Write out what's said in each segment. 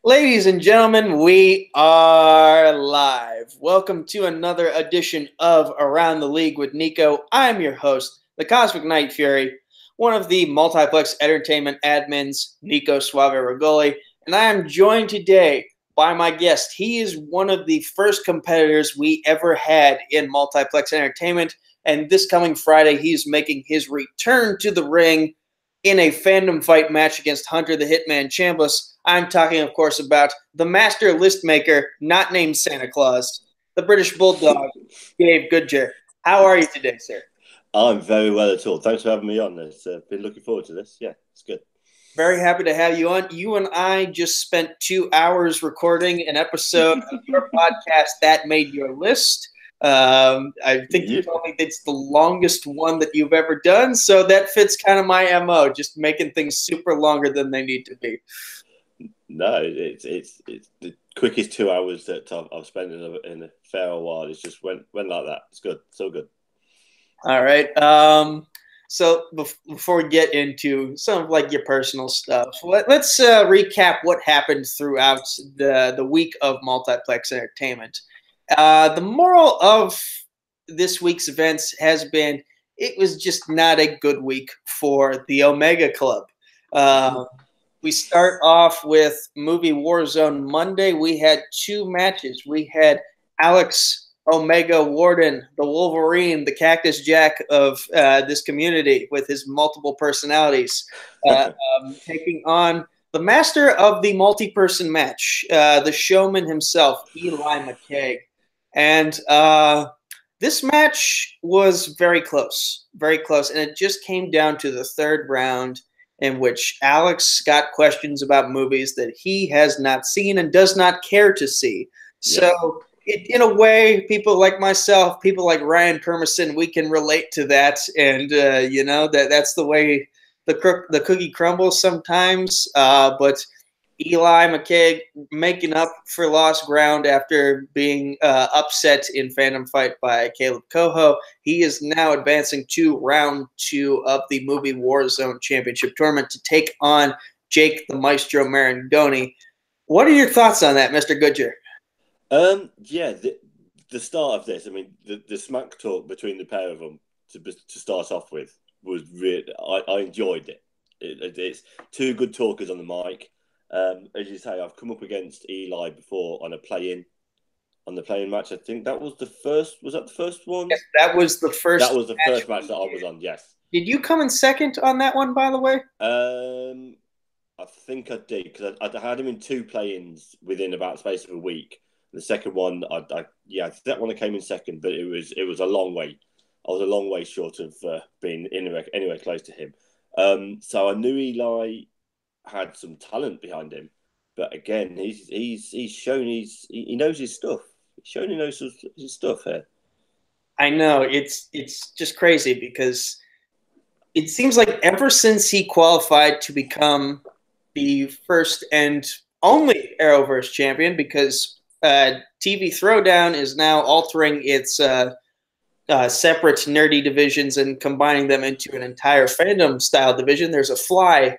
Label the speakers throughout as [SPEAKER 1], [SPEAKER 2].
[SPEAKER 1] Ladies and gentlemen, we are live. Welcome to another edition of Around the League with Nico. I'm your host, the Cosmic Night Fury, one of the Multiplex Entertainment admins, Nico Suave Regoli, and I am joined today by my guest. He is one of the first competitors we ever had in Multiplex Entertainment, and this coming Friday, he's making his return to the ring in a Fandom Fight match against Hunter the Hitman Chambless. I'm talking, of course, about the master list maker, not named Santa Claus, the British Bulldog, Dave Goodger. How are you today, sir?
[SPEAKER 2] I'm very well at all. Thanks for having me on. Been looking forward to this. Yeah, it's good.
[SPEAKER 1] Very happy to have you on. You and I just spent 2 hours recording an episode of your podcast that made your list. I think you told me it's the longest one that you've ever done, so that fits kind of my MO, just making things super longer than they need to be.
[SPEAKER 2] No, it's the quickest 2 hours that I've spent in a fair while. It's just went like that. It's good, so good.
[SPEAKER 1] All right. So before we get into some of like your personal stuff, let's recap what happened throughout the week of Multiplex Entertainment. The moral of this week's events has been it was just not a good week for the Omega Club. We start off with Movie Warzone Monday. We had 2 matches. We had Alex Omega Warden, the Wolverine, the Cactus Jack of this community with his multiple personalities, taking on the master of the multi-person match, the showman himself, Eli McKay. And this match was very close, and it just came down to the 3rd round, in which Alex got questions about movies that he has not seen and does not care to see. Yeah. So, in a way, people like myself, people like Ryan Permison, we can relate to that, and that's the way the cookie crumbles sometimes. But Eli McKay making up for lost ground after being upset in Fandom Fight by Caleb Coho. He is now advancing to round 2 of the Movie Warzone Championship Tournament to take on Jake the Maestro Marangoni. What are your thoughts on that, Mr. Goodger?
[SPEAKER 2] Yeah, the start of this, I mean, the smack talk between the pair of them to start off with was really, I enjoyed it. It's 2 good talkers on the mic. As you say, I've come up against Eli before on the play-in match. I think that was the first. Was that the first one?
[SPEAKER 1] Yes, that was the first.
[SPEAKER 2] That was the first match that I was on. Yes.
[SPEAKER 1] Did you come in second on that one, by the way?
[SPEAKER 2] I think I did because I had him in 2 play-ins within about the space of a week. The second one, that one I came in second, but it was a long way. I was a long way short of being anywhere close to him. So I knew Eli had some talent behind him, but again, he's shown he knows his stuff. He's shown he knows his stuff here.
[SPEAKER 1] I know it's just crazy because it seems like ever since he qualified to become the first and only Arrowverse champion, because TV Throwdown is now altering its separate nerdy divisions and combining them into an entire fandom style division. There's a fly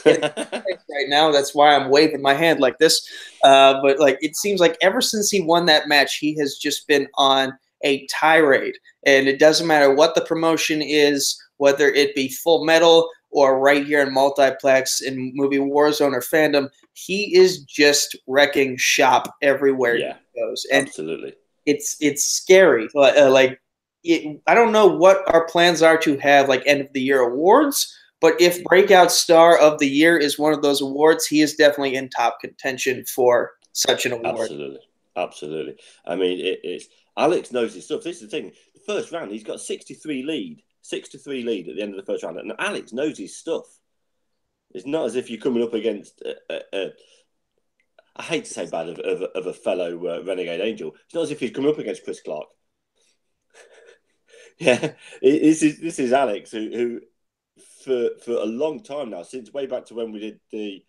[SPEAKER 1] right now. That's why I'm waving my hand like this. But like it seems like ever since he won that match, he has just been on a tirade. And it doesn't matter what the promotion is, whether it be Full Metal or right here in Multiplex in Movie Warzone or Fandom, he is just wrecking shop everywhere he goes. And
[SPEAKER 2] absolutely.
[SPEAKER 1] It's scary. I don't know what our plans are to have like end of the year awards, but if Breakout Star of the Year is one of those awards, he is definitely in top contention for such an award.
[SPEAKER 2] Absolutely. I mean, it's Alex knows his stuff. This is the thing. The first round, he's got 6-3 lead at the end of the first round, and Alex knows his stuff. It's not as if you're coming up against I hate to say bad of a fellow Renegade Angel. It's not as if he's coming up against Chris Clark. Yeah, this is Alex who for a long time now, since way back to when we did the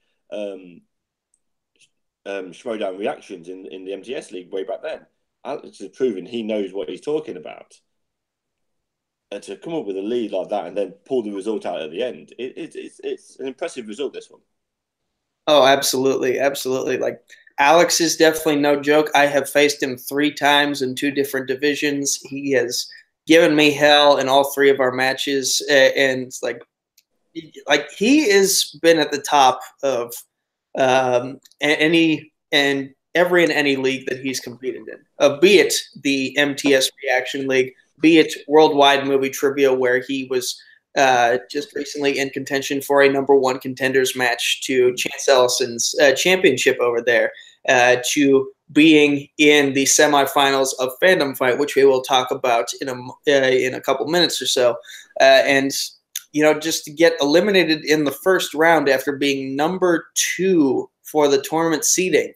[SPEAKER 2] Schmodown reactions in the MTS League way back then, Alex has proven he knows what he's talking about. And to come up with a lead like that and then pull the result out at the end, it's an impressive result, this one.
[SPEAKER 1] Oh, absolutely, absolutely. Like Alex is definitely no joke. I have faced him 3 times in 2 different divisions. He has given me hell in all 3 of our matches, and like he has been at the top of any and every and any league that he's competed in, be it the MTS Reaction League, be it Worldwide Movie Trivia, where he was just recently in contention for a #1 contenders match to Chance Ellison's championship over there, to being in the semifinals of Fandom Fight, which we will talk about in a couple minutes or so, and just to get eliminated in the first round after being #2 for the tournament seeding,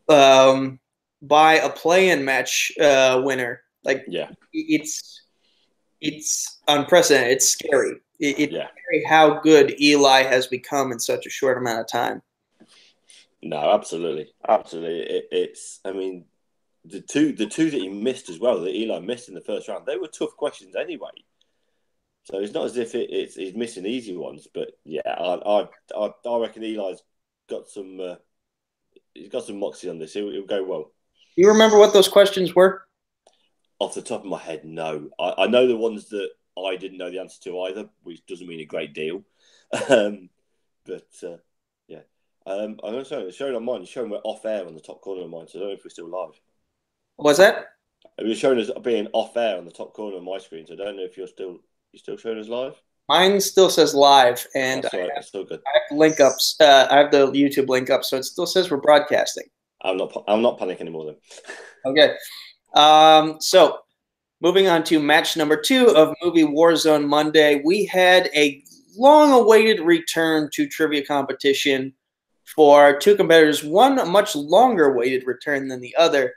[SPEAKER 1] by a play-in match winner. Like,
[SPEAKER 2] Yeah.
[SPEAKER 1] It's unprecedented. It's scary. It's
[SPEAKER 2] Yeah.
[SPEAKER 1] scary how good Eli has become in such a short amount of time.
[SPEAKER 2] No, absolutely, absolutely. It's, I mean, the two that he missed as well, that Eli missed in the first round, they were tough questions anyway. So it's not as if he's missing easy ones, but yeah, I reckon Eli's got some he's got some moxie on this. It'll go well.
[SPEAKER 1] Do you remember what those questions were?
[SPEAKER 2] Off the top of my head, no. I know the ones that I didn't know the answer to either, which doesn't mean a great deal. But yeah, I'm going to show it on mine. It's showing we're off air on the top corner of mine, so I don't know if we're still live.
[SPEAKER 1] What's that?
[SPEAKER 2] It was showing us being off air on the top corner of my screen, so I don't know if you're still showing us live.
[SPEAKER 1] Mine still says live, and
[SPEAKER 2] That's right, that's still good.
[SPEAKER 1] I have link ups. I have the YouTube link up, so it still says we're broadcasting.
[SPEAKER 2] I'm not panicking anymore then.
[SPEAKER 1] Okay. So moving on to match number 2 of Movie Warzone Monday, we had a long-awaited return to trivia competition for 2 competitors. One a much longer-awaited return than the other.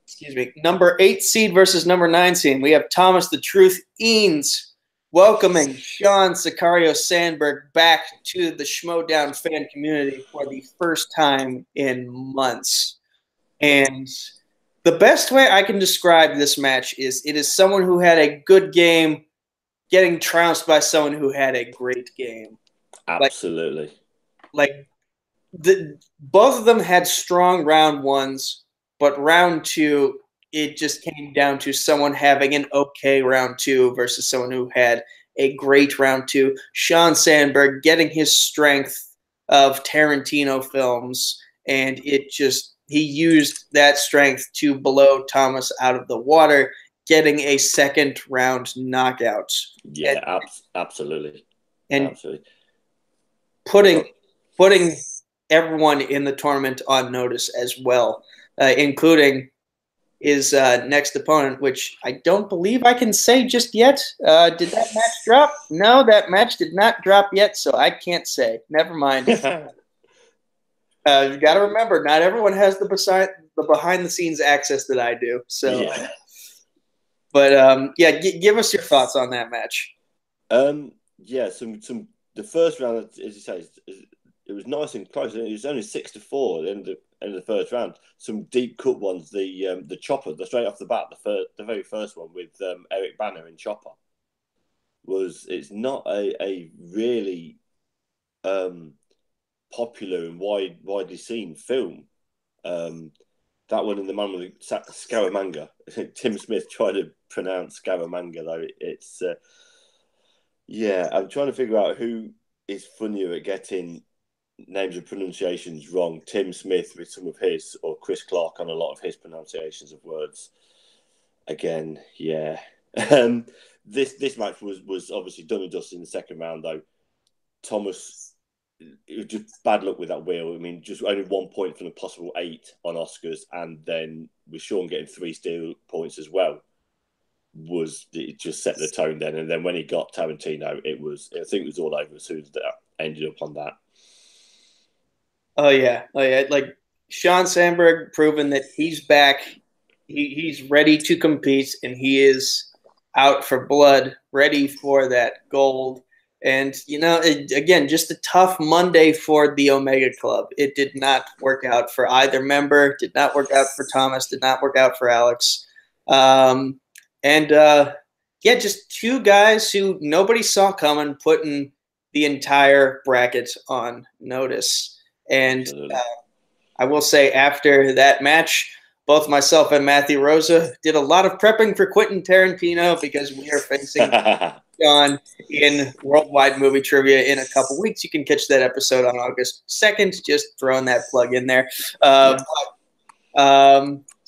[SPEAKER 1] Excuse me. Number 8 seed versus number 9 seed. We have Thomas the Truth Eanes welcoming Sean Sicario Sandberg back to the Schmodown fan community for the first time in months. And the best way I can describe this match is it is someone who had a good game getting trounced by someone who had a great game.
[SPEAKER 2] Absolutely.
[SPEAKER 1] Both of them had strong round 1s, but round 2, it just came down to someone having an okay round 2 versus someone who had a great round 2. Sean Sandberg getting his strength of Tarantino films, and he used that strength to blow Thomas out of the water, getting a second round knockout.
[SPEAKER 2] Yeah, absolutely.
[SPEAKER 1] And
[SPEAKER 2] absolutely.
[SPEAKER 1] putting everyone in the tournament on notice as well, including his next opponent, which I don't believe I can say just yet. Did that match drop? No, that match did not drop yet, so I can't say. Never mind. You got to remember, not everyone has the behind-the-scenes access that I do. So,
[SPEAKER 2] yeah.
[SPEAKER 1] But give us your thoughts on that match.
[SPEAKER 2] Yeah, the first round, as you say, it was nice and close. It was only 6-4 at the end of the first round. Some deep cut ones. The chopper, straight off the bat, the very first one with Eric Banner and Chopper it's not a really popular and widely seen film. That one in the man with Scaramanga. Tim Smith tried to pronounce Scaramanga though. It's yeah. I'm trying to figure out who is funnier at getting names and pronunciations wrong. Tim Smith with some of his, or Chris Clark on a lot of his pronunciations of words. Again, yeah. This match was obviously done and dusted in the second round though. Thomas, it was just bad luck with that wheel. I mean, just only 1 point from a possible 8 on Oscars, and then with Sean getting 3 steel points as well, it just set the tone then. And then when he got Tarantino, I think it was all over as soon as that ended up on that.
[SPEAKER 1] Oh yeah. Like Sean Sandberg proving that he's back, he's ready to compete, and he is out for blood, ready for that gold. And, again, just a tough Monday for the Omega Club. It did not work out for either member, did not work out for Thomas, did not work out for Alex. Just 2 guys who nobody saw coming, putting the entire bracket on notice. And I will say after that match, both myself and Matthew Rosa did a lot of prepping for Quentin Tarantino because we are facing John in Worldwide Movie Trivia in a couple weeks. You can catch that episode on August 2nd. Just throwing that plug in there.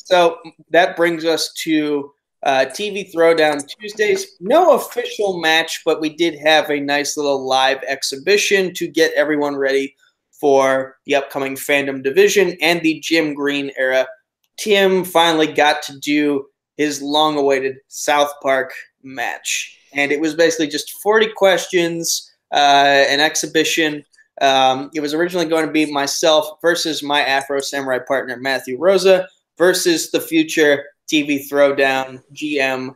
[SPEAKER 1] So that brings us to TV Throwdown Tuesdays. No official match, but we did have a nice little live exhibition to get everyone ready for the upcoming Fandom Division and the Jim Green era. Tim finally got to do his long-awaited South Park match. And it was basically just 40 questions, an exhibition. It was originally going to be myself versus my Afro Samurai partner, Matthew Rosa, versus the future TV Throwdown GM,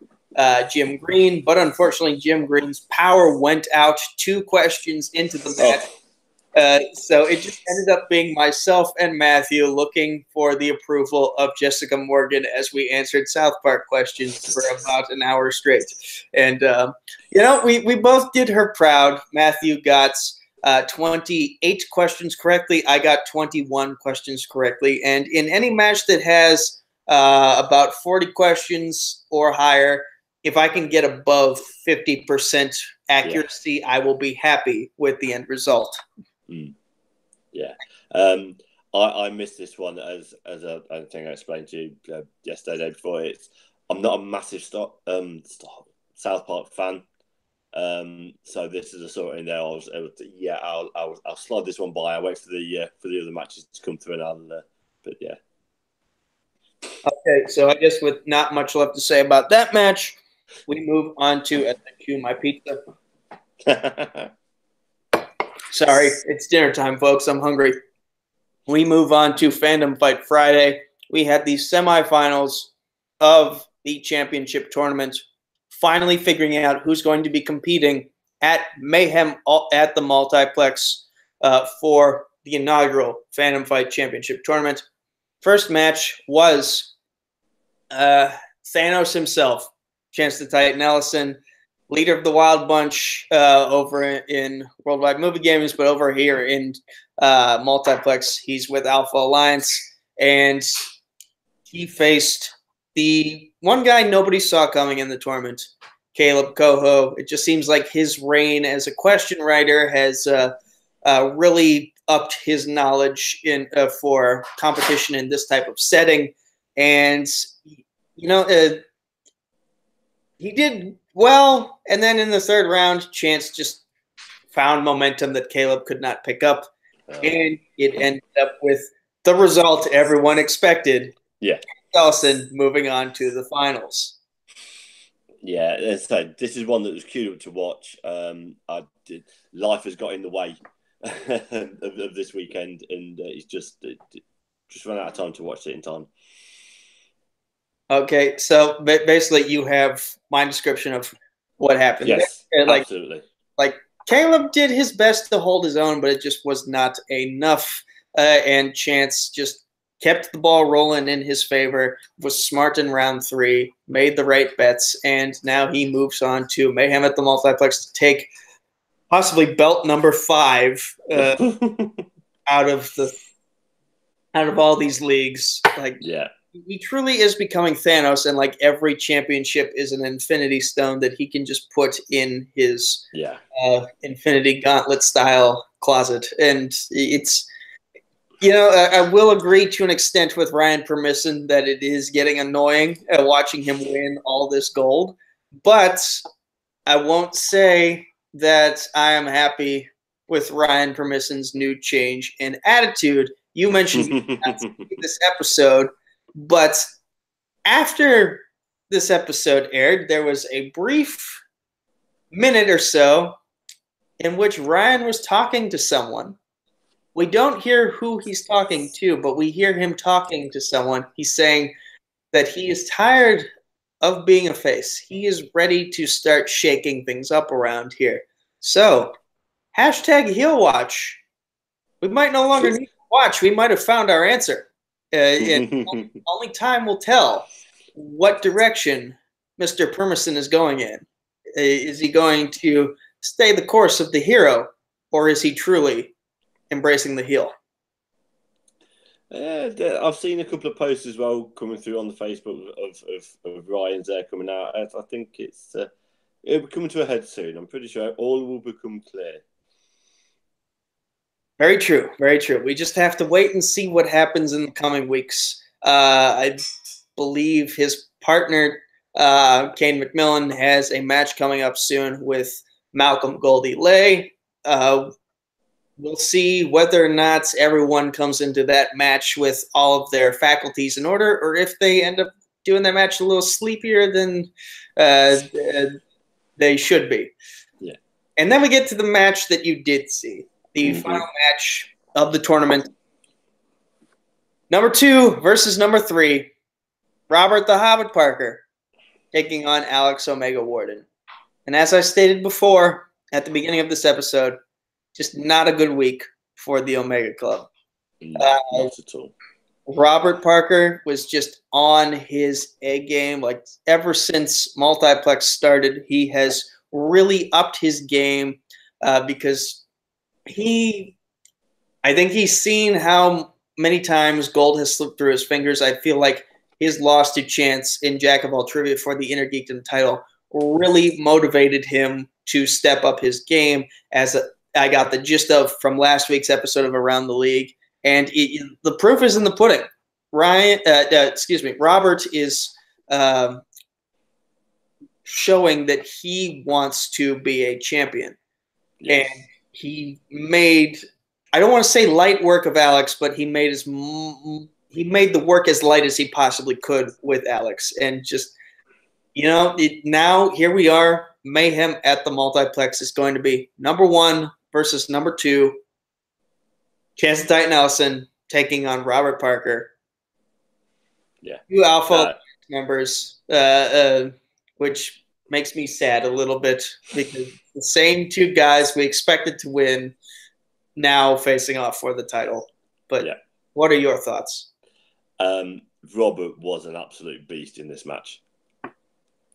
[SPEAKER 1] Jim Green. But unfortunately, Jim Green's power went out 2 questions into the match. So it just ended up being myself and Matthew looking for the approval of Jessica Morgan as we answered South Park questions for about an hour straight. And, we both did her proud. Matthew got 28 questions correctly. I got 21 questions correctly. And in any match that has about 40 questions or higher, if I can get above 50% accuracy, I will be happy with the end result.
[SPEAKER 2] Yeah, I missed this one as I think I explained to you yesterday, day before. I'm not a massive South Park fan, so this is a sort of in there. I'll slide this one by. I'll wait for the other matches to come through, and but yeah.
[SPEAKER 1] Okay, so I guess with not much left to say about that match, we move on to chew my pizza. Sorry, it's dinner time, folks. I'm hungry. We move on to Fandom Fight Friday. We had the semifinals of the championship tournament, finally figuring out who's going to be competing at Mayhem at the Multiplex for the inaugural Fandom Fight Championship Tournament. First match was Thanos himself, Chance the Titan Ellison, leader of the Wild Bunch over in Worldwide Movie Games, but over here in Multiplex, he's with Alpha Alliance, and he faced the one guy nobody saw coming in the tournament, Caleb Coho. It just seems like his reign as a question writer has really upped his knowledge for competition in this type of setting, and he did well, and then in the third round, Chance just found momentum that Caleb could not pick up, and it ended up with the result everyone expected.
[SPEAKER 2] Yeah.
[SPEAKER 1] Ellison moving on to the finals.
[SPEAKER 2] Yeah, this is one that was queued up to watch. Life has got in the way of this weekend, and it's just run out of time to watch it in time.
[SPEAKER 1] Okay, so basically you have my description of what happened.
[SPEAKER 2] Yes, absolutely.
[SPEAKER 1] Like Caleb did his best to hold his own, but it just was not enough. And Chance just kept the ball rolling in his favor, was smart in round 3, made the right bets, and now he moves on to Mayhem at the Multiplex to take possibly belt number 5 out of all these leagues. He truly is becoming Thanos, and like every championship is an Infinity Stone that he can just put in his Infinity Gauntlet style closet. And it's, I will agree to an extent with Ryan Permisson that it is getting annoying watching him win all this gold, but I won't say that I am happy with Ryan Permisson's new change in attitude. You mentioned this episode. But after this episode aired, there was a brief minute or so in which Ryan was talking to someone. We don't hear who he's talking to, but we hear him talking to someone. He's saying that he is tired of being a face. He is ready to start shaking things up around here. So, #HeelWatch. We might no longer need to watch. We might have found our answer. Only time will tell what direction Mr. Permisson is going in. Is he going to stay the course of the hero, or is he truly embracing the heel?
[SPEAKER 2] Yeah, I've seen a couple of posts as well coming through on the Facebook of Ryan's there coming out. I think it'll be coming to a head soon. I'm pretty sure all will become clear.
[SPEAKER 1] Very true. Very true. We just have to wait and see what happens in the coming weeks. I believe his partner, Kane McMillan, has a match coming up soon with Malcolm Goldie Lay. We'll see whether or not everyone comes into that match with all of their faculties in order, or if they end up doing that match a little sleepier than they should be.
[SPEAKER 2] Yeah.
[SPEAKER 1] And then we get to the match that you did see, the final match of the tournament. Number 2 versus number 3, Robert the Hobbit Parker taking on Alex Omega Warden. And as I stated before at the beginning of this episode, just not a good week for the Omega Club.
[SPEAKER 2] Not at all.
[SPEAKER 1] Robert Parker was just on his A game. Like, ever since Multiplex started, he has really upped his game because I think he's seen how many times gold has slipped through his fingers. I feel like his loss to Chance in Jack of All Trivia for the Inner Geekdom title really motivated him to step up his game, as I got the gist of from last week's episode of Around the League. And the proof is in the pudding. Robert is showing that he wants to be a champion. Yes. And he made, I don't want to say light work of Alex, but he made the work as light as he possibly could with Alex. And just, now here we are. Mayhem at the Multiplex is going to be number 1 versus number 2. Chance the Titan Nelson taking on Robert Parker.
[SPEAKER 2] Yeah.
[SPEAKER 1] 2 Alpha members, which makes me sad a little bit because the same 2 guys we expected to win now facing off for the title. But what are your thoughts?
[SPEAKER 2] Robert was an absolute beast in this match.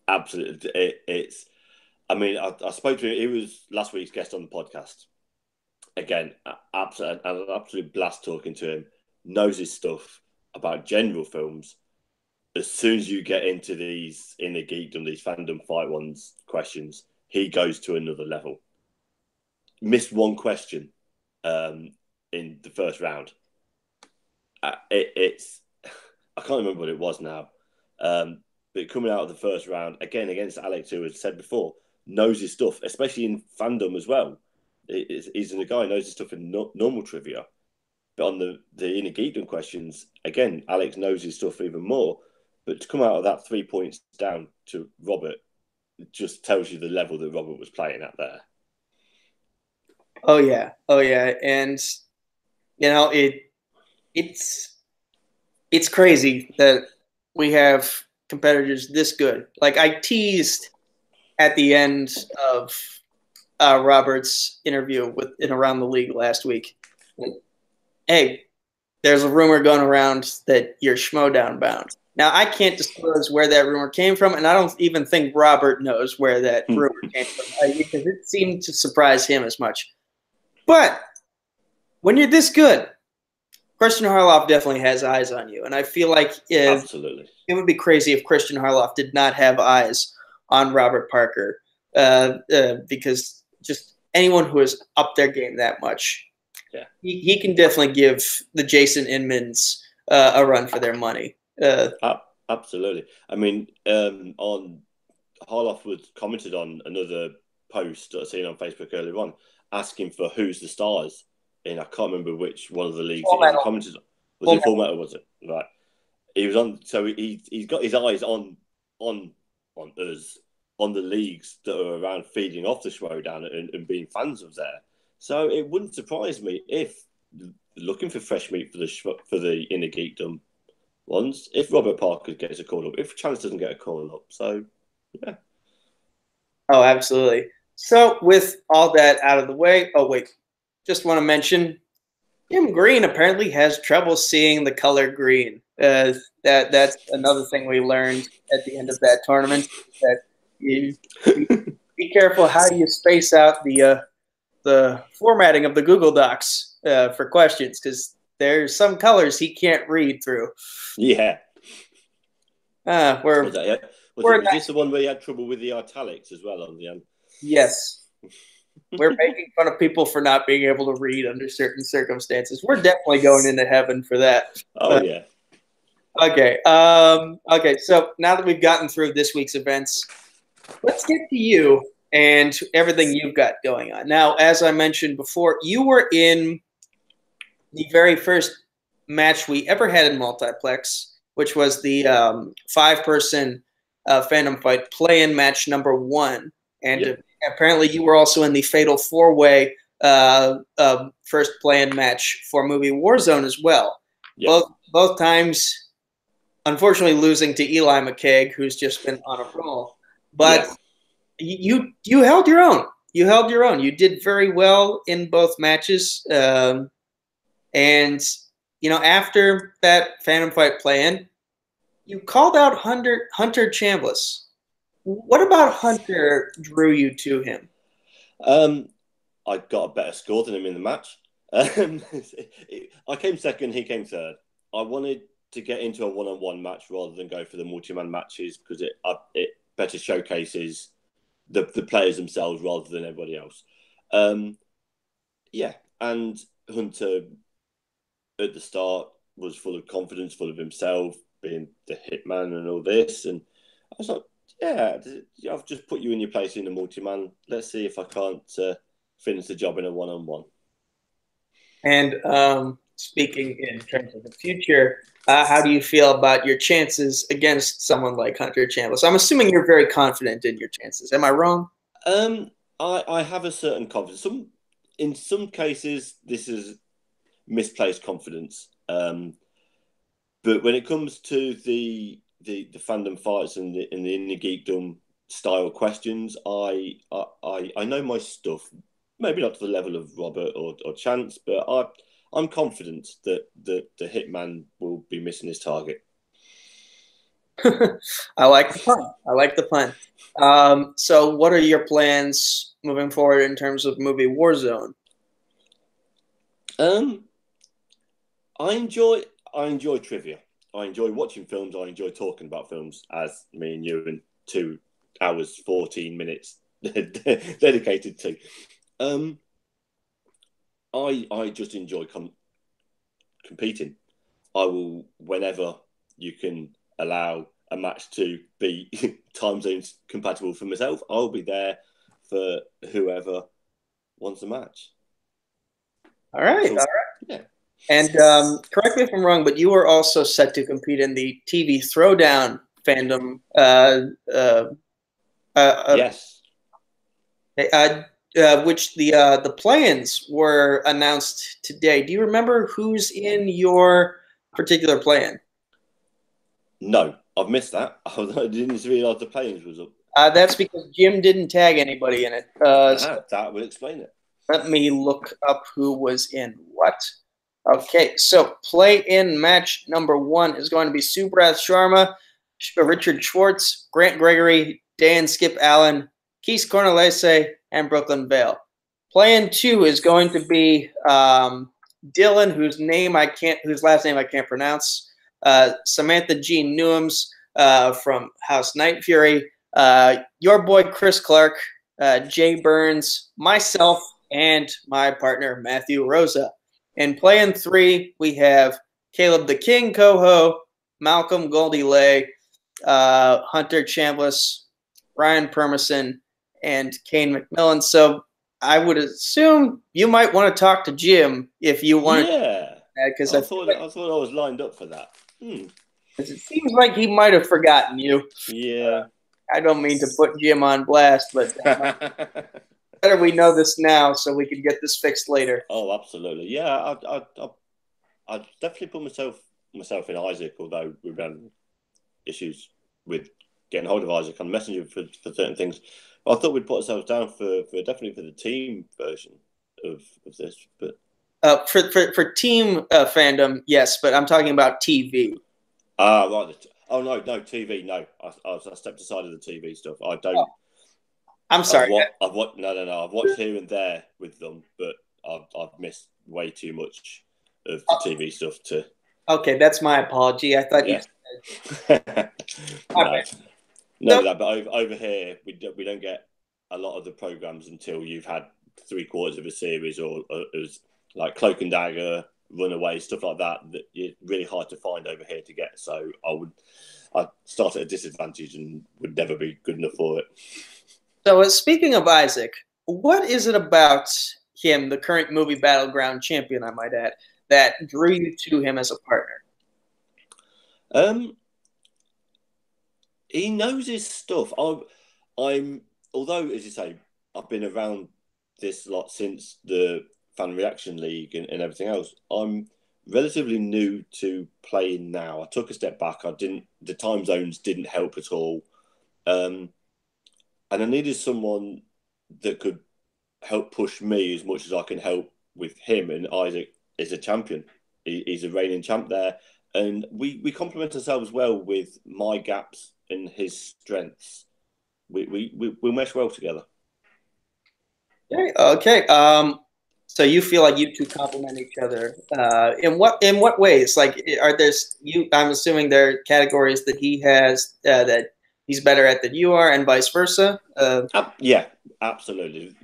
[SPEAKER 2] Absolutely. I spoke to him. He was last week's guest on the podcast. Again, an absolute blast talking to him. Knows his stuff about general films. As soon as you get into these Inner Geekdom, these Fandom Fight questions, he goes to another level. Missed one question in the first round. I can't remember what it was now. But coming out of the first round, again, against Alex, who has said before, knows his stuff, especially in fandom as well. He's a guy who knows his stuff in normal trivia. But on the Inner Geekdom questions, again, Alex knows his stuff even more. But to come out of that 3 points down to Robert, it just tells you the level that Robert was playing at there.
[SPEAKER 1] Oh, yeah. And, it's crazy that we have competitors this good. Like, I teased at the end of Robert's interview in Around the League last week. Hey, there's a rumor going around that you're Schmodown bound. Now, I can't disclose where that rumor came from, and I don't even think Robert knows where that rumor came from because it seemed to surprise him as much. But when you're this good, Christian Harloff definitely has eyes on you, and I feel like
[SPEAKER 2] absolutely
[SPEAKER 1] it would be crazy if Christian Harloff did not have eyes on Robert Parker because just anyone who has upped their game that much, he can definitely give the Jason Inmans a run for their money.
[SPEAKER 2] Absolutely. I mean, on Harloff was commented on another post that I seen on Facebook earlier on, asking for who's the stars in, I can't remember which one of the leagues he commented on. Was it Full Metal? Was it right? He was on, so he's got his eyes on us, on the leagues that are around feeding off the Schmodown and being fans of there. So it wouldn't surprise me if looking for fresh meat for the Inner Geekdom ones, if Robert Parker gets a call up, if Chance doesn't get a call up. So, yeah.
[SPEAKER 1] Oh, absolutely. So, with all that out of the way, just want to mention, Jim Green apparently has trouble seeing the color green. That's another thing we learned at the end of that tournament, that you be careful how you space out the formatting of the Google Docs for questions, because there's some colors he can't read through.
[SPEAKER 2] Yeah.
[SPEAKER 1] Was
[SPEAKER 2] this the one where you had trouble with the italics as well on the end?
[SPEAKER 1] Yes. We're making fun of people for not being able to read under certain circumstances. We're definitely going into heaven for that.
[SPEAKER 2] Yeah.
[SPEAKER 1] Okay. Okay. So now that we've gotten through this week's events, let's get to you and everything you've got going on. Now, as I mentioned before, you were in the very first match we ever had in Multiplex, which was the 5-person Fandom Fight play-in match number 1. And apparently you were also in the Fatal 4-Way first play-in match for movie Warzone as well. Yep. Both times, unfortunately, losing to Eli McCaig, who's just been on a roll. But you held your own. You held your own. You did very well in both matches. And, you know, after that Fandom Fight play-in, you called out Hunter Chambless. What about Hunter drew you to him?
[SPEAKER 2] I got a better score than him in the match. I came second, he came third. I wanted to get into a one-on-one match rather than go for the multi-man matches because it better showcases the players themselves rather than everybody else. And Hunter at the start was full of confidence, full of himself, being the hitman and all this. And I was like, I've just put you in your place in the multi-man. Let's see if I can't finish the job in a one-on-one.
[SPEAKER 1] And speaking in terms of the future, how do you feel about your chances against someone like Hunter Chambless? I'm assuming you're very confident in your chances. Am I wrong?
[SPEAKER 2] I have a certain confidence. In some cases, this is misplaced confidence. But when it comes to the fandom fights and the inner geekdom style questions, I know my stuff. Maybe not to the level of Robert or Chance, but I'm confident that the hitman will be missing his target.
[SPEAKER 1] I like the pun. I like the pun. So what are your plans moving forward in terms of movie Warzone?
[SPEAKER 2] I enjoy trivia. I enjoy watching films. I enjoy talking about films, as me and you in 2 hours, 14 minutes dedicated to. I just enjoy competing. I will, whenever you can allow a match to be time zones compatible for myself, I'll be there for whoever wants a match.
[SPEAKER 1] All right.
[SPEAKER 2] Yeah.
[SPEAKER 1] And correct me if I'm wrong, but you were also set to compete in the TV Throwdown fandom.
[SPEAKER 2] Yes.
[SPEAKER 1] Which the play-ins were announced today. Do you remember who's in your particular play-in?
[SPEAKER 2] No, I've missed that. I didn't realize the play-ins was up.
[SPEAKER 1] That's because Jim didn't tag anybody in it. So
[SPEAKER 2] that will explain it.
[SPEAKER 1] let me look up who was in what. Okay, so play-in match number 1 is going to be Subrath Sharma, Richard Schwartz, Grant Gregory, Dan Skip Allen, Keith Cornelese, and Brooklyn Vale. Play-in 2 is going to be Dylan, whose last name I can't pronounce, Samantha Jean Newhams from House Night Fury, your boy Chris Clark, Jay Burns, myself, and my partner Matthew Rosa. In play-in 3, we have Caleb the King Coho, Malcolm Goldie Lay, Hunter Chambless, Ryan Permison, and Kane McMillan. So I would assume you might want to talk to Jim if you want.
[SPEAKER 2] Yeah,
[SPEAKER 1] because
[SPEAKER 2] I thought I was lined up for that.
[SPEAKER 1] It seems like he might have forgotten you.
[SPEAKER 2] Yeah.
[SPEAKER 1] I don't mean to put Jim on blast, but better we know this now so we can get this fixed later.
[SPEAKER 2] Oh, absolutely. Yeah, I definitely put myself in Isaac, although we've had issues with getting hold of Isaac on Messenger for certain things. But I thought we'd put ourselves down for definitely for the team version of this. But
[SPEAKER 1] for team fandom, yes, but I'm talking about TV.
[SPEAKER 2] Right. Oh no, TV. No, I stepped aside of the TV stuff. I don't.
[SPEAKER 1] Oh. I'm sorry.
[SPEAKER 2] I've watched here and there with them, but I've missed way too much of the TV stuff to.
[SPEAKER 1] Okay, that's my apology. I thought you
[SPEAKER 2] said. No,
[SPEAKER 1] so,
[SPEAKER 2] that. But over here, we don't get a lot of the programs until you've had 3/4 of a series, or it was like Cloak and Dagger, Runaway, stuff like that. That it's really hard to find over here to get. So I start at a disadvantage and would never be good enough for it.
[SPEAKER 1] So speaking of Isaac, what is it about him, the current movie Battleground champion, I might add, that drew you to him as a partner?
[SPEAKER 2] He knows his stuff. I'm although, as you say, I've been around this lot since the Fan Reaction League and everything else. I'm relatively new to playing now. I took a step back. The time zones didn't help at all. And I needed someone that could help push me as much as I can help with him. And Isaac is a champion. He's a reigning champ there. And we complement ourselves well with my gaps and his strengths. We'll mesh well together.
[SPEAKER 1] Okay. So you feel like you two complement each other. In what ways? Like, are there I'm assuming there are categories that he has that he's better at than you are, and vice versa.
[SPEAKER 2] Yeah, absolutely.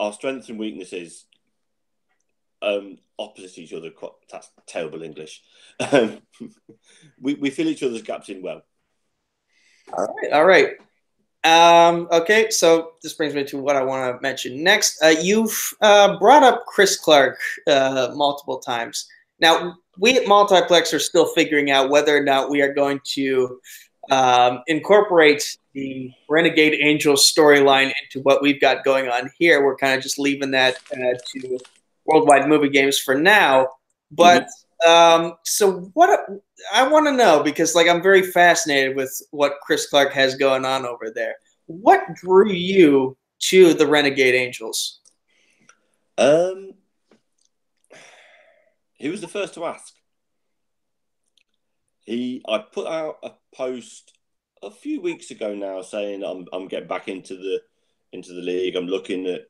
[SPEAKER 2] Our strengths and weaknesses opposite each other. That's terrible English. We fill each other's gaps in well.
[SPEAKER 1] All right. Okay, so this brings me to what I want to mention next. You've brought up Chris Clark multiple times. Now, we at Multiplex are still figuring out whether or not we are going to incorporate the Renegade Angels storyline into what we've got going on here. We're kind of just leaving that to Worldwide Movie Games for now. But so what I want to know, because like I'm very fascinated with what Chris Clark has going on over there. What drew you to the Renegade Angels?
[SPEAKER 2] He was the first to ask. I put out a post a few weeks ago now saying I'm getting back into the league. I'm looking at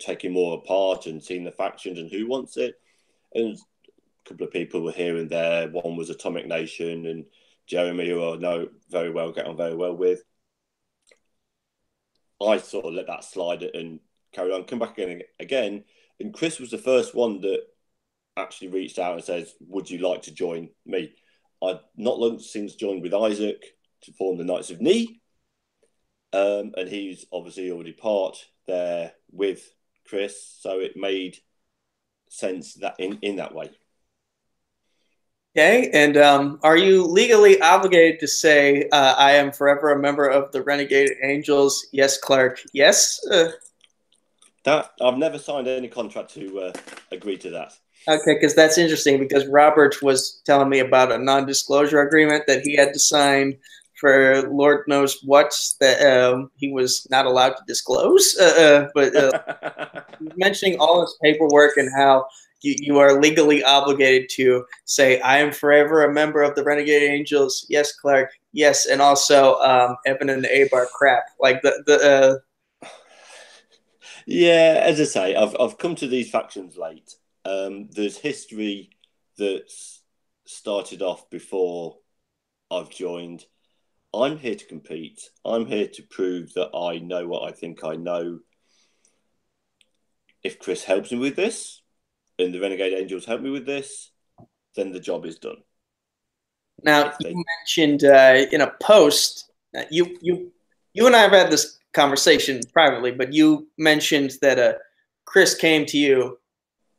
[SPEAKER 2] taking more apart and seeing the factions and who wants it. And a couple of people were here and there. One was Atomic Nation and Jeremy, who I know very well, get on very well with. I sort of let that slide and carried on. Come back again. And Chris was the first one that actually reached out and says, would you like to join me? I'd not long since joined with Isaac to form the Knights of Knee. And he's obviously already part there with Chris. So it made sense that in that way.
[SPEAKER 1] Okay, and are you legally obligated to say I am forever a member of the Renegade Angels? Yes, Clark. Yes.
[SPEAKER 2] That I've never signed any contract to agree to that.
[SPEAKER 1] Okay, because that's interesting. Because Robert was telling me about a non-disclosure agreement that he had to sign for Lord knows what that he was not allowed to disclose. But mentioning all his paperwork and how you are legally obligated to say, I am forever a member of the Renegade Angels. Yes, Clark. Yes. And also Evan and Abe are crap. Like
[SPEAKER 2] Yeah, as I say, I've come to these factions late. There's history that's started off before I've joined. I'm here to compete. I'm here to prove that I know what I think I know. If Chris helps me with this, and the Renegade Angels help me with this, then the job is done.
[SPEAKER 1] Now, you mentioned in a post, you and I have had this conversation privately, but you mentioned that Chris came to you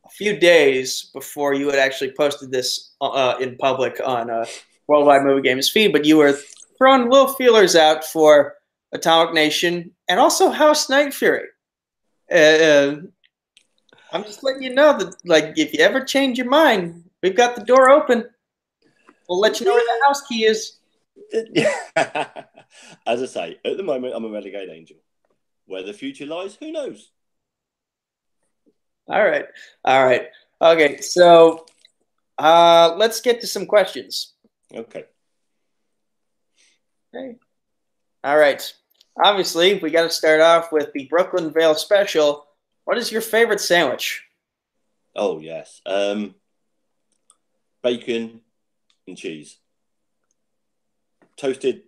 [SPEAKER 1] a few days before you had actually posted this in public on Worldwide Movie Games feed, but you were throwing little feelers out for Atomic Nation and also House Night Fury. I'm just letting you know that, like, if you ever change your mind, we've got the door open. We'll let you know where the house key is.
[SPEAKER 2] As I say, at the moment, I'm a Renegade Angel. Where the future lies, who knows?
[SPEAKER 1] All right. Okay, so let's get to some questions.
[SPEAKER 2] Okay.
[SPEAKER 1] All right. Obviously, we got to start off with the Brooklyn Vale special. What is your favorite sandwich?
[SPEAKER 2] Oh, yes. Bacon and cheese. Toasted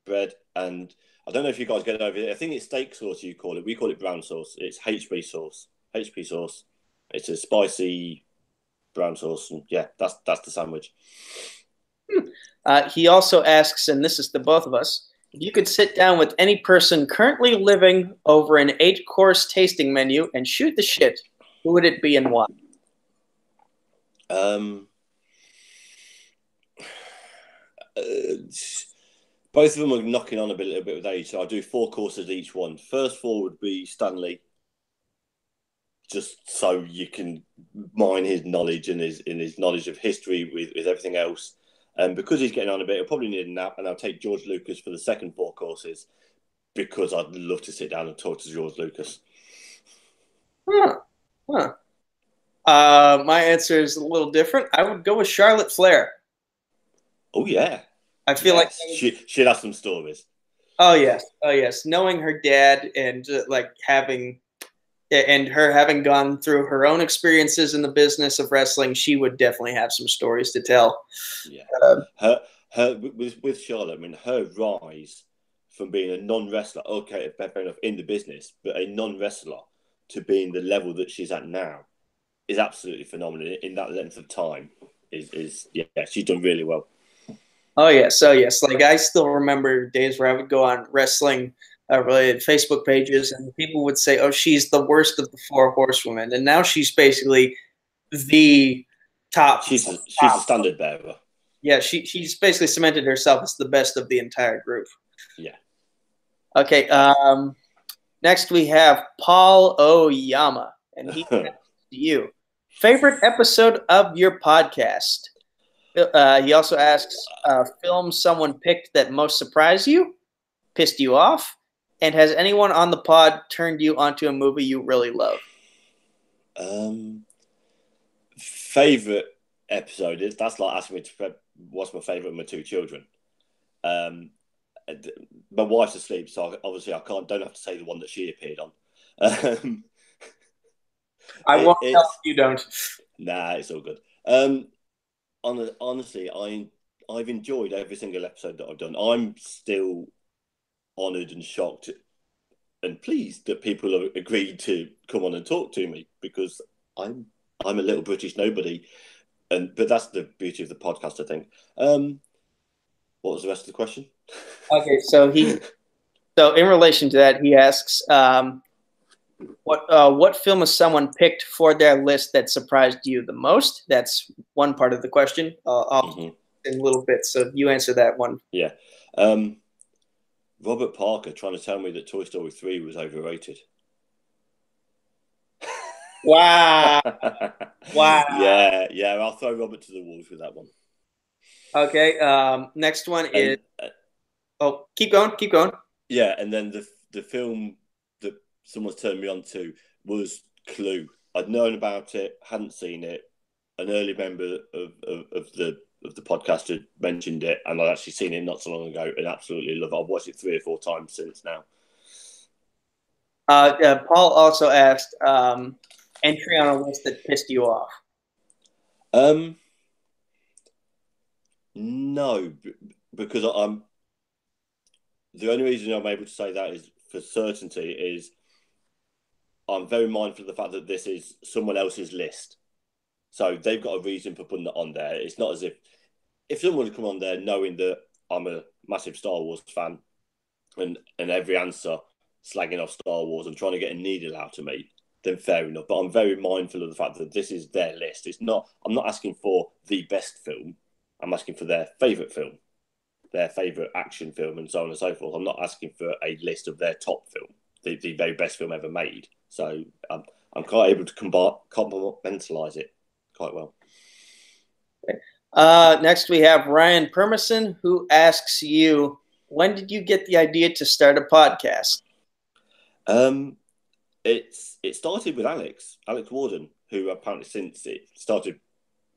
[SPEAKER 2] bread, and I don't know if you guys get it over here. I think it's steak sauce you call it. We call it brown sauce. It's HP sauce. HP sauce. It's a spicy brown sauce, and yeah, that's the sandwich.
[SPEAKER 1] He also asks, and this is to both of us, if you could sit down with any person currently living over an 8-course tasting menu and shoot the shit, who would it be and why?
[SPEAKER 2] Both of them are knocking on a little bit with age, so I do 4 courses each one. First 4 would be Stanley, just so you can mine his knowledge and his knowledge of history with everything else. And because he's getting on a bit, he'll probably need a nap, and I'll take George Lucas for the second 4 courses because I'd love to sit down and talk to George Lucas.
[SPEAKER 1] My answer is a little different. I would go with Charlotte Flair.
[SPEAKER 2] Oh, yeah.
[SPEAKER 1] I feel like
[SPEAKER 2] she'd have some stories.
[SPEAKER 1] Oh, yes. Knowing her dad and her having gone through her own experiences in the business of wrestling, she would definitely have some stories to tell.
[SPEAKER 2] Yeah. Her with Charlotte, I mean, her rise from being a non-wrestler, okay, fair enough, in the business, but a non-wrestler to being the level that she's at now is absolutely phenomenal in that length of time. She's done really well.
[SPEAKER 1] Oh yes. Like I still remember days where I would go on wrestling related Facebook pages, and people would say, "Oh, she's the worst of the 4 horsewomen," and now she's basically the top.
[SPEAKER 2] She's a standard bearer.
[SPEAKER 1] Yeah, she's basically cemented herself as the best of the entire group.
[SPEAKER 2] Yeah.
[SPEAKER 1] Okay. Next we have Paul Oyama, and he asks you, favorite episode of your podcast. He also asks, film someone picked that most surprised you, pissed you off, and has anyone on the pod turned you onto a movie you really love?
[SPEAKER 2] Favorite episode is, that's like asking me what's my favorite of my 2 children. My wife's asleep, so obviously I don't have to say the one that she appeared on.
[SPEAKER 1] I won't tell if you don't.
[SPEAKER 2] Nah, it's all good. Honestly, I've enjoyed every single episode that I've done. I'm still honoured and shocked and pleased that people have agreed to come on and talk to me, because I'm a little British nobody, but that's the beauty of the podcast, I think. What was the rest of the question?
[SPEAKER 1] Okay, so in relation to that, he asks, what film is someone picked for their list that surprised you the most? That's one part of the question. I'll in a little bit, so you answer that one.
[SPEAKER 2] Yeah. Robert Parker trying to tell me that Toy Story 3 was overrated.
[SPEAKER 1] Wow.
[SPEAKER 2] Yeah, I'll throw Robert to the wolves with that one.
[SPEAKER 1] Okay, next one is... keep going.
[SPEAKER 2] Yeah, and then the film that someone's turned me on to was Clue. I'd known about it, hadn't seen it. An early member of the podcast had mentioned it, and I'd actually seen it not so long ago and absolutely love it. I've watched it 3 or 4 times since now.
[SPEAKER 1] Paul also asked, entry on a list that pissed you off.
[SPEAKER 2] No, because I'm... The only reason I'm able to say that is for certainty is I'm very mindful of the fact that this is someone else's list. So they've got a reason for putting it on there. It's not as if someone would come on there knowing that I'm a massive Star Wars fan and every answer slagging off Star Wars and trying to get a needle out of me, then fair enough. But I'm very mindful of the fact that this is their list. I'm not asking for the best film. I'm asking for their favourite film, their favourite action film, and so on and so forth. I'm not asking for a list of their top film, the very best film ever made. So I'm quite able to compartmentalise it quite well.
[SPEAKER 1] Okay. Next, we have Ryan Permerson, who asks you, when did you get the idea to start a podcast?
[SPEAKER 2] It started with Alex Warden, who apparently since it started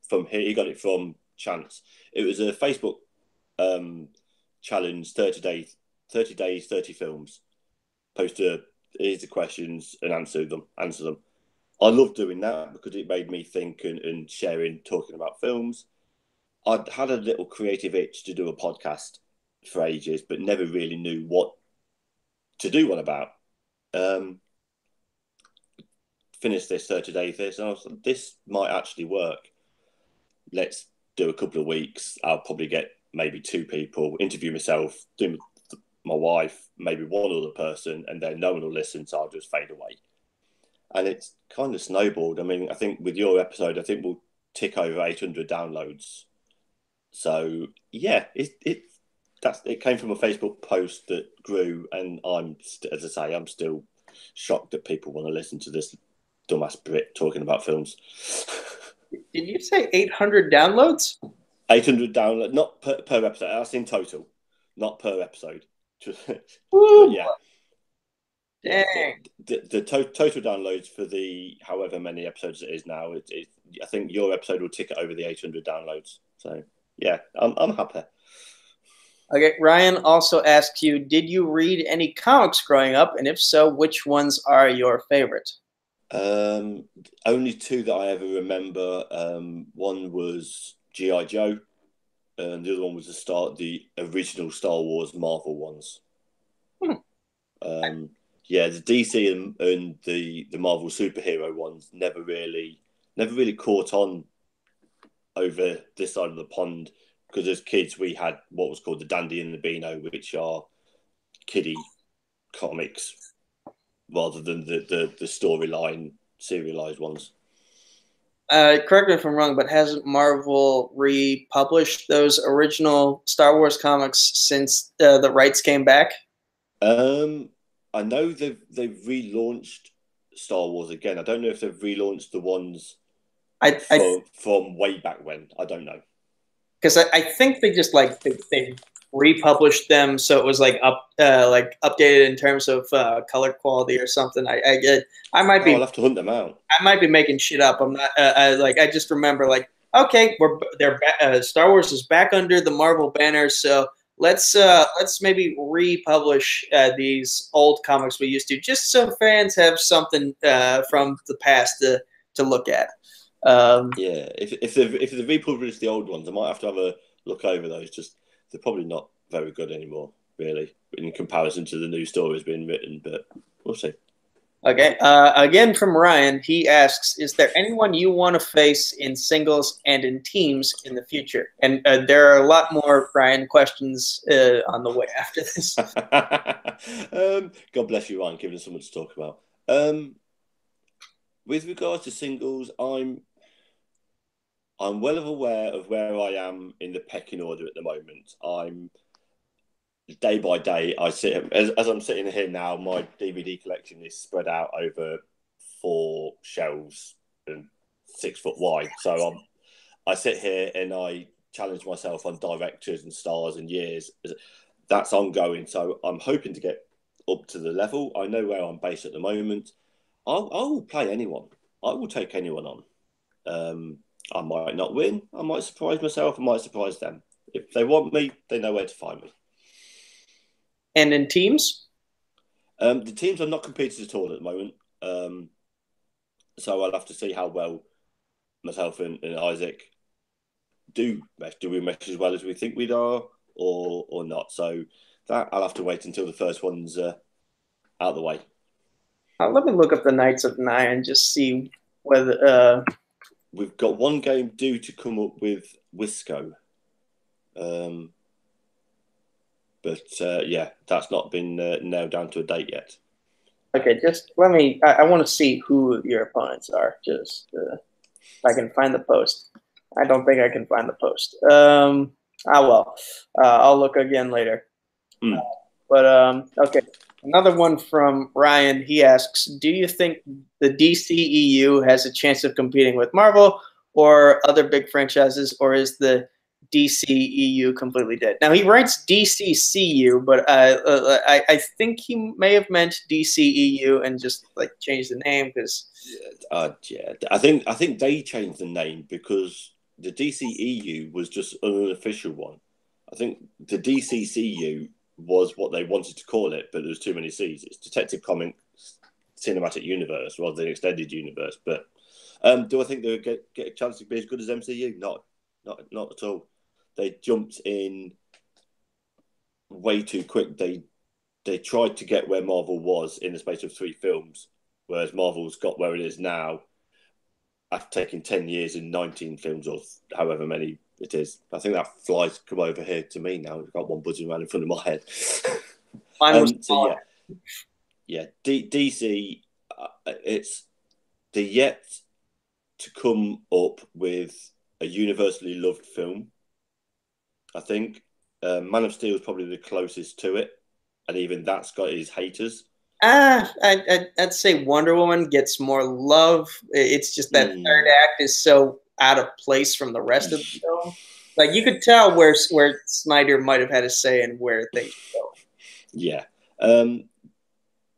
[SPEAKER 2] from here, he got it from chance. It was a Facebook challenge, 30 days, 30 films. Here's the questions and answer them. I love doing that because it made me think and sharing, talking about films. I'd had a little creative itch to do a podcast for ages, but never really knew what to do one about. Finished this 30-day this, and I was like, this might actually work. Let's do a couple of weeks. I'll probably get maybe 2 people, interview myself, do my wife, maybe one other person, and then no one will listen, so I'll just fade away. And it's kind of snowballed. I mean, I think with your episode, I think we'll tick over 800 downloads. So yeah, it came from a Facebook post that grew, and as I say, I'm still shocked that people want to listen to this dumbass Brit talking about films.
[SPEAKER 1] Did you say 800 downloads?
[SPEAKER 2] 800 downloads, not per episode. That's in total, not per episode.
[SPEAKER 1] But
[SPEAKER 2] yeah.
[SPEAKER 1] Dang.
[SPEAKER 2] The total downloads for the however many episodes it is now, I think your episode will tick it over the 800 downloads. So yeah, I'm happy.
[SPEAKER 1] Okay, Ryan also asks you, did you read any comics growing up? And if so, which ones are your favorite?
[SPEAKER 2] Only 2 that I ever remember. One was G.I. Joe, and the other one was the original Star Wars Marvel ones. Yeah, the DC and the Marvel superhero ones never really caught on over this side of the pond, because as kids we had what was called the Dandy and the Beano, which are kiddie comics rather than the storyline serialized ones.
[SPEAKER 1] Correct me if I'm wrong, but hasn't Marvel republished those original Star Wars comics since the rights came back?
[SPEAKER 2] I know they've relaunched Star Wars again. I don't know if they've relaunched the ones from way back when. I don't know,
[SPEAKER 1] because I think they just they republished them, so it was updated in terms of color quality or something. I might be.
[SPEAKER 2] I'll have to hunt them out.
[SPEAKER 1] I might be making shit up. I'm not. I just remember okay, Star Wars is back under the Marvel banner, so let's maybe republish these old comics we used to, just so fans have something from the past to look at.
[SPEAKER 2] Yeah, if they republish the old ones, I might have to have a look over those. Just they're probably not very good anymore, really, in comparison to the new stories being written. But we'll see.
[SPEAKER 1] Okay. Again from Ryan, he asks, is there anyone you want to face in singles and in teams in the future? And there are a lot more Ryan questions on the way after this.
[SPEAKER 2] God bless you, Ryan, giving us something to talk about. With regards to singles, I'm well aware of where I am in the pecking order at the moment. I'm day by day. I sit as I'm sitting here now. My DVD collection is spread out over 4 shelves and 6 foot wide. So I sit here and I challenge myself on directors and stars and years. That's ongoing. So I'm hoping to get up to the level. I know where I'm based at the moment. I will play anyone. I will take anyone on. I might not win. I might surprise myself. I might surprise them. If they want me, they know where to find me.
[SPEAKER 1] And in teams?
[SPEAKER 2] The teams are not competing at all at the moment. So I'll have to see how well myself and Isaac do. Do we mesh as well as we think we are, or not? So that I'll have to wait until the first one's out of the way.
[SPEAKER 1] Let me look up the Knights of Nine and just see whether
[SPEAKER 2] we've got one game due to come up with Wisco. But yeah, that's not been nailed down to a date yet.
[SPEAKER 1] Okay, just let me. I want to see who your opponents are. Just if I can find the post. I don't think I can find the post. Well, I'll look again later. Okay. Another one from Ryan. He asks, do you think the DCEU has a chance of competing with Marvel or other big franchises, or is the DCEU completely dead? Now, he writes DCCU, but I think he may have meant DCEU and just changed the name because.
[SPEAKER 2] Yeah, I think they changed the name because the DCEU was just an unofficial one. I think the DCCU was what they wanted to call it, but there's too many C's. It's Detective Comics cinematic universe rather than extended universe. But do I think they'll get a chance to be as good as MCU? Not at all. They jumped in way too quick. They tried to get where Marvel was in the space of 3 films, whereas Marvel's got where it is now after taking 10 years and 19 films or however many it is. I think that fly's come over here to me now. I've got one buzzing around in front of my head. DC, they're yet to come up with a universally loved film. I think Man of Steel is probably the closest to it, and even that's got his haters.
[SPEAKER 1] I'd say Wonder Woman gets more love. It's just that third act is so out of place from the rest of the film. Like, you could tell where Snyder might have had a say in where things go.
[SPEAKER 2] Yeah.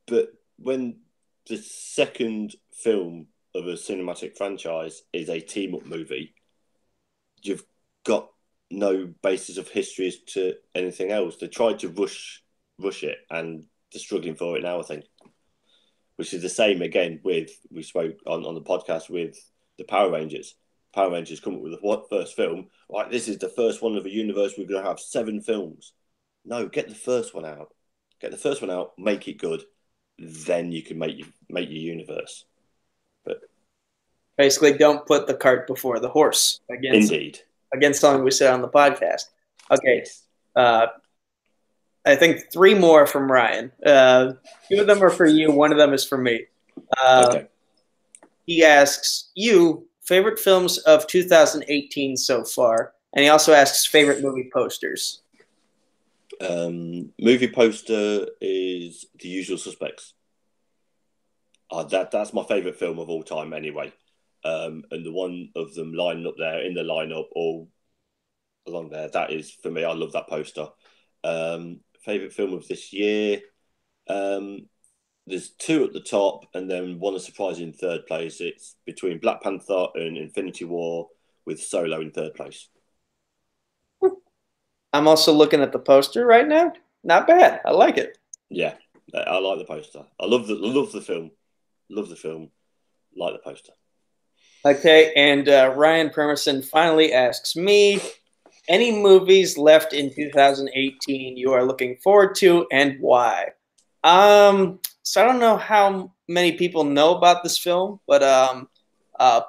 [SPEAKER 2] But when the second film of a cinematic franchise is a team-up movie, you've got no basis of history as to anything else. They tried to rush it, and they're struggling for it now, I think. Which is the same again with, we spoke on the podcast with the Power Rangers. Power Rangers come up with the first film. Right, this is the first one of a universe. We're going to have 7 films. No, get the first one out. Get the first one out, make it good. Then you can make your universe. But
[SPEAKER 1] basically, don't put the cart before the horse.
[SPEAKER 2] Indeed.
[SPEAKER 1] Against something we said on the podcast. Okay. I think 3 more from Ryan. 2 of them are for you. 1 of them is for me.
[SPEAKER 2] Okay.
[SPEAKER 1] He asks you favorite films of 2018 so far, and he also asks favorite movie posters.
[SPEAKER 2] Movie poster is The Usual Suspects. That's my favourite film of all time anyway. And the one of them lining up there in the lineup all along there, that is, for me, I love that poster. Favourite film of this year, there's 2 at the top and then one a surprise in third place. It's between Black Panther and Infinity War, with Solo in third place.
[SPEAKER 1] I'm also looking at the poster right now. Not bad. I like it.
[SPEAKER 2] Yeah, I like the poster. I love the film. Love the film. Like the poster.
[SPEAKER 1] Okay, and Ryan Permerson finally asks me, any movies left in 2018 you are looking forward to, and why? So I don't know how many people know about this film, but I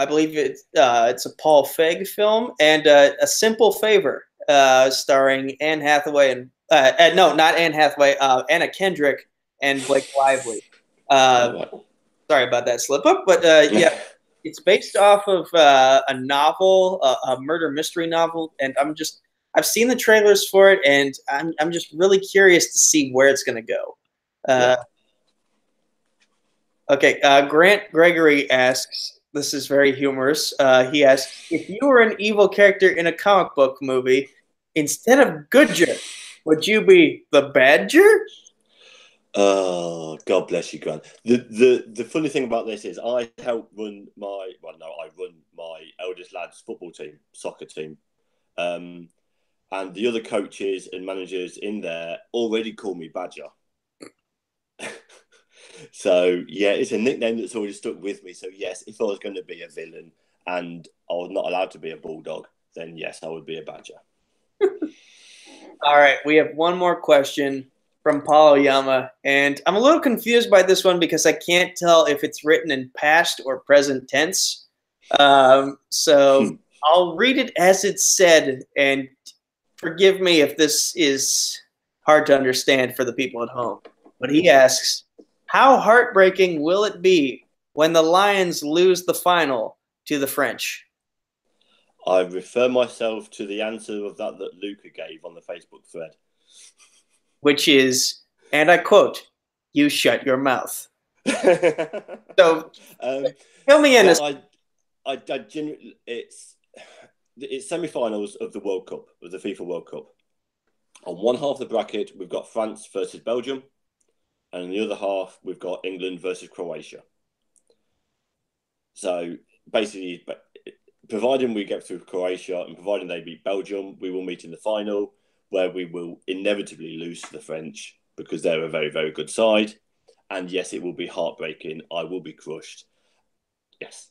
[SPEAKER 1] believe it's a Paul Feig film, and A Simple Favor, starring Anne Hathaway and no, not Anne Hathaway, Anna Kendrick and Blake Lively. Sorry about that slip up, but yeah, it's based off of a novel, a murder mystery novel, and I've seen the trailers for it, and I'm just really curious to see where it's going to go. Okay, Grant Gregory asks, this is very humorous. He asks, if you were an evil character in a comic book movie, instead of Goodger, would you be the Badger?
[SPEAKER 2] Oh, God bless you, Grant. The funny thing about this is I run my eldest lad's football team, soccer team. And the other coaches and managers in there already call me Badger. So, yeah, it's a nickname that's already stuck with me. So, yes, if I was going to be a villain and I was not allowed to be a bulldog, then, yes, I would be a badger.
[SPEAKER 1] All right, we have one more question from Paul Oyama, and I'm a little confused by this one because I can't tell if it's written in past or present tense. So I'll read it as it's said, and forgive me if this is hard to understand for the people at home. But he asks, how heartbreaking will it be when the Lions lose the final to the French?
[SPEAKER 2] I refer myself to the answer of that Luca gave on the Facebook thread.
[SPEAKER 1] Which is, and I quote, you shut your mouth. So, fill me in.
[SPEAKER 2] I genuinely, it's semi-finals of the World Cup, of the FIFA World Cup. On one half of the bracket, we've got France versus Belgium. And in the other half, we've got England versus Croatia. So basically, providing we get through Croatia and providing they beat Belgium, we will meet in the final, where we will inevitably lose to the French because they're a very, very good side. And yes, it will be heartbreaking. I will be crushed. Yes.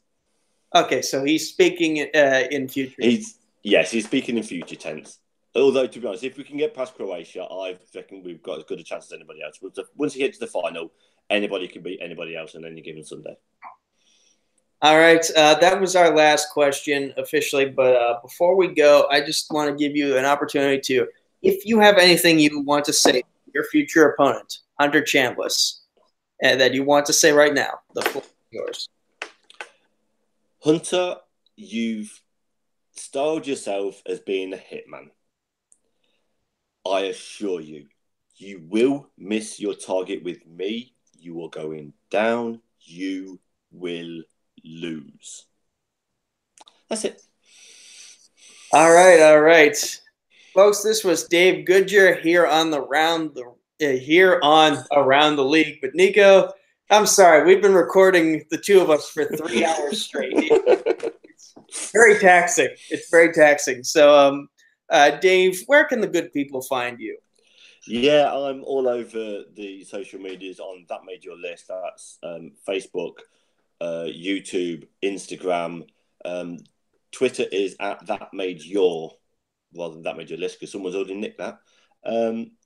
[SPEAKER 1] Okay, so he's speaking in future.
[SPEAKER 2] He's speaking in future tense. Although, to be honest, if we can get past Croatia, I reckon we've got as good a chance as anybody else. Once you get to the final, anybody can beat anybody else on any given Sunday.
[SPEAKER 1] All right, that was our last question officially. But before we go, I just want to give you an opportunity to, if you have anything you want to say to your future opponent, Hunter Chambless, that you want to say right now, the floor is yours.
[SPEAKER 2] Hunter, you've styled yourself as being a hitman. I assure you, you will miss your target with me. You are going down. You will lose. That's it.
[SPEAKER 1] All right. Folks, this was Dave Goodger here on Around the League. But Nico, I'm sorry, we've been recording the two of us for 3 hours straight. It's very taxing. It's very taxing. So, Dave, where can the good people find you?
[SPEAKER 2] Yeah, I'm all over the social medias on That Made Your List. That's Facebook, YouTube, Instagram. Twitter is at That Made Your, rather than That Made Your List, because someone's already nicked that.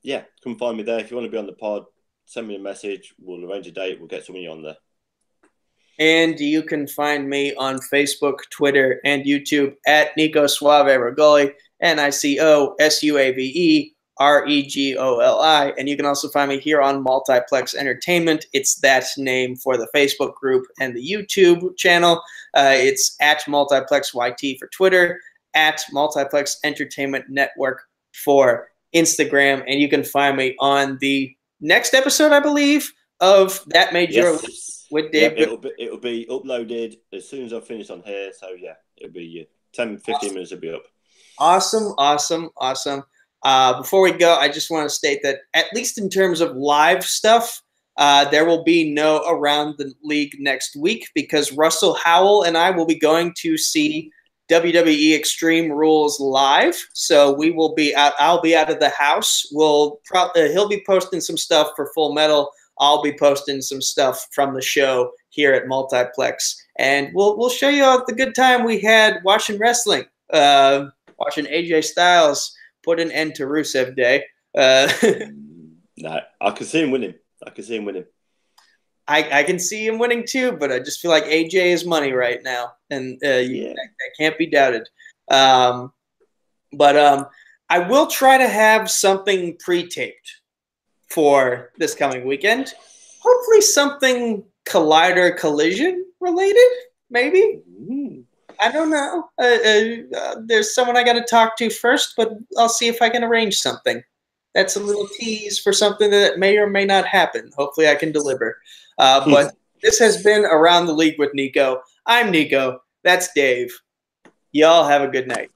[SPEAKER 2] Yeah, come find me there. If you want to be on the pod, send me a message. We'll arrange a date. We'll get some of you on there.
[SPEAKER 1] And you can find me on Facebook, Twitter, and YouTube at Nico Suave Regoli, NicoSuaveRegoli. And you can also find me here on Multiplex Entertainment. It's that name for the Facebook group and the YouTube channel. It's at Multiplex YT for Twitter, at Multiplex Entertainment Network for Instagram. And you can find me on the next episode, I believe, of That Made Your List with Dave.
[SPEAKER 2] It'll be uploaded as soon as I've finished on here. So, yeah, it'll be 10, 15 minutes will be up. Awesome.
[SPEAKER 1] Before we go, I just want to state that at least in terms of live stuff, there will be no Around the League next week because Russell Howell and I will be going to see WWE Extreme Rules live. So we will be out. I'll be out of the house. He'll be posting some stuff for Full Metal. I'll be posting some stuff from the show here at Multiplex, and we'll show you all the good time we had watching wrestling, watching AJ Styles put an end to Rusev Day.
[SPEAKER 2] No, I can see him winning. I can see him winning too, but I just feel like AJ is money right now, and that can't be doubted. But I will try to have something pre-taped for this coming weekend. Hopefully something Collision related, maybe. I don't know. There's someone I got to talk to first, but I'll see if I can arrange something. That's a little tease for something that may or may not happen. Hopefully I can deliver. But this has been Around the League with Nico. I'm Nico. That's Dave. Y'all have a good night.